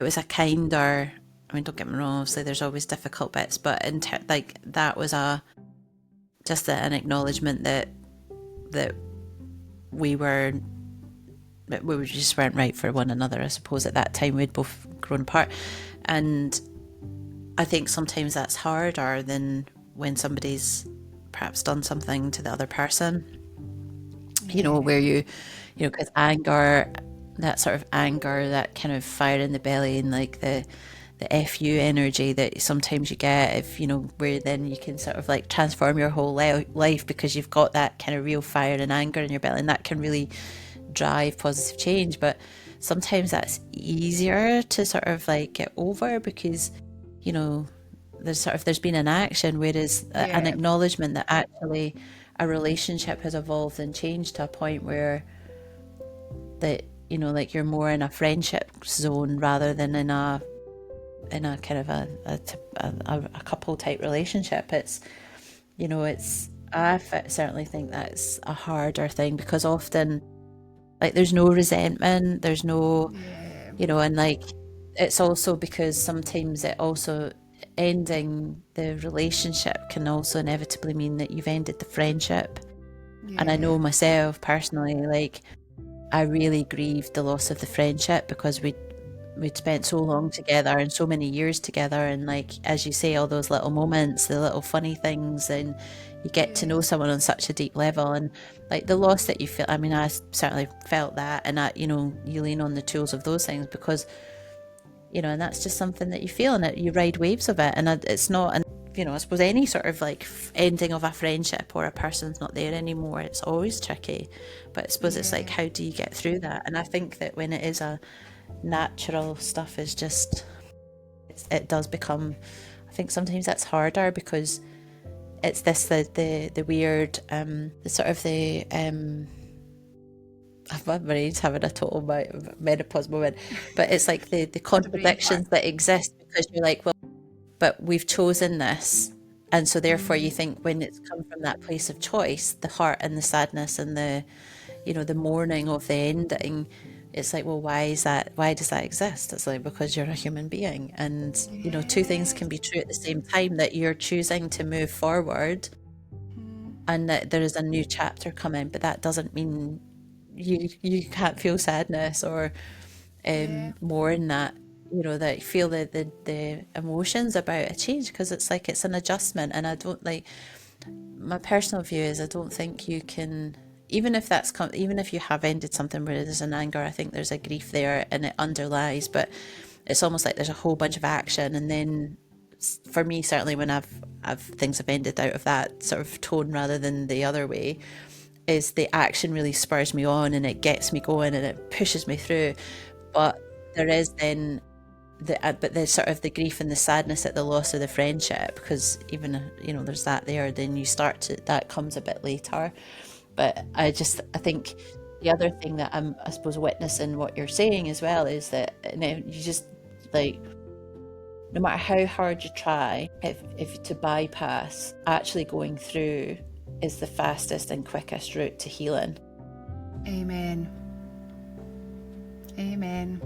it was a kinder, I mean, don't get me wrong, obviously there's always difficult bits, but like that was a just an acknowledgement that we were we just weren't right for one another. I suppose at that time we'd both grown apart, and I think sometimes that's harder than when somebody's perhaps done something to the other person. Yeah. Where because anger, that sort of anger, that kind of fire in the belly, and like the fu energy that sometimes you get, if where then you can sort of like transform your whole life because you've got that kind of real fire and anger in your belly, and that can really drive positive change. But sometimes that's easier to sort of like get over because you know there's been an action, whereas an Yeah. acknowledgement that actually a relationship has evolved and changed to a point where that like you're more in a friendship zone rather than in a kind of a couple type relationship. It's certainly think that's a harder thing because often like there's no resentment, there's no, Yeah. and like it's also because sometimes it also ending the relationship can also inevitably mean that you've ended the friendship. And I Yeah. know myself personally, like I really grieved the loss of the friendship because we'd spent so long together and so many years together, and like as you say, all those little moments, the little funny things, and you get to Yeah. know someone on such a deep level. And like the loss that you feel, I mean, I certainly felt that, and you lean on the tools of those things because and that's just something that you feel, and you ride waves of it. And it's not an I suppose any sort of like ending of a friendship or a person's not there anymore, it's always tricky. But I suppose it's like, Yeah. how do you get through that? And I think that when it is a natural stuff, is just it does become, I think sometimes that's harder because it's this the weird the sort of the my brain's having a total menopause moment, but it's like the Had a brain fart. contradictions that exist because you're like, well, but we've chosen this, and so therefore you think when it's come from that place of choice, the heart and the sadness and the mourning of the ending, it's like, well, why is that? Why does that exist? It's like, because you're a human being, and two things Yes. can be true at the same time, that you're choosing to move forward and that there is a new chapter coming, but that doesn't mean you can't feel sadness or Yeah. mourn that, that you feel the emotions about a change, because it's like it's an adjustment. And I don't like, my personal view is I don't think you can, even if even if you have ended something where there's an anger, I think there's a grief there and it underlies, but it's almost like there's a whole bunch of action. And then for me, certainly when I've things have ended out of that sort of tone rather than the other way, is the action really spurs me on and it gets me going and it pushes me through. But there is then but there's sort of the grief and the sadness at the loss of the friendship, because even there's that there, then you start to, that comes a bit later. But I think the other thing that I'm, I suppose, witnessing what you're saying as well is that you just like, no matter how hard you try, if to bypass actually going through is the fastest and quickest route to healing. Amen. Amen.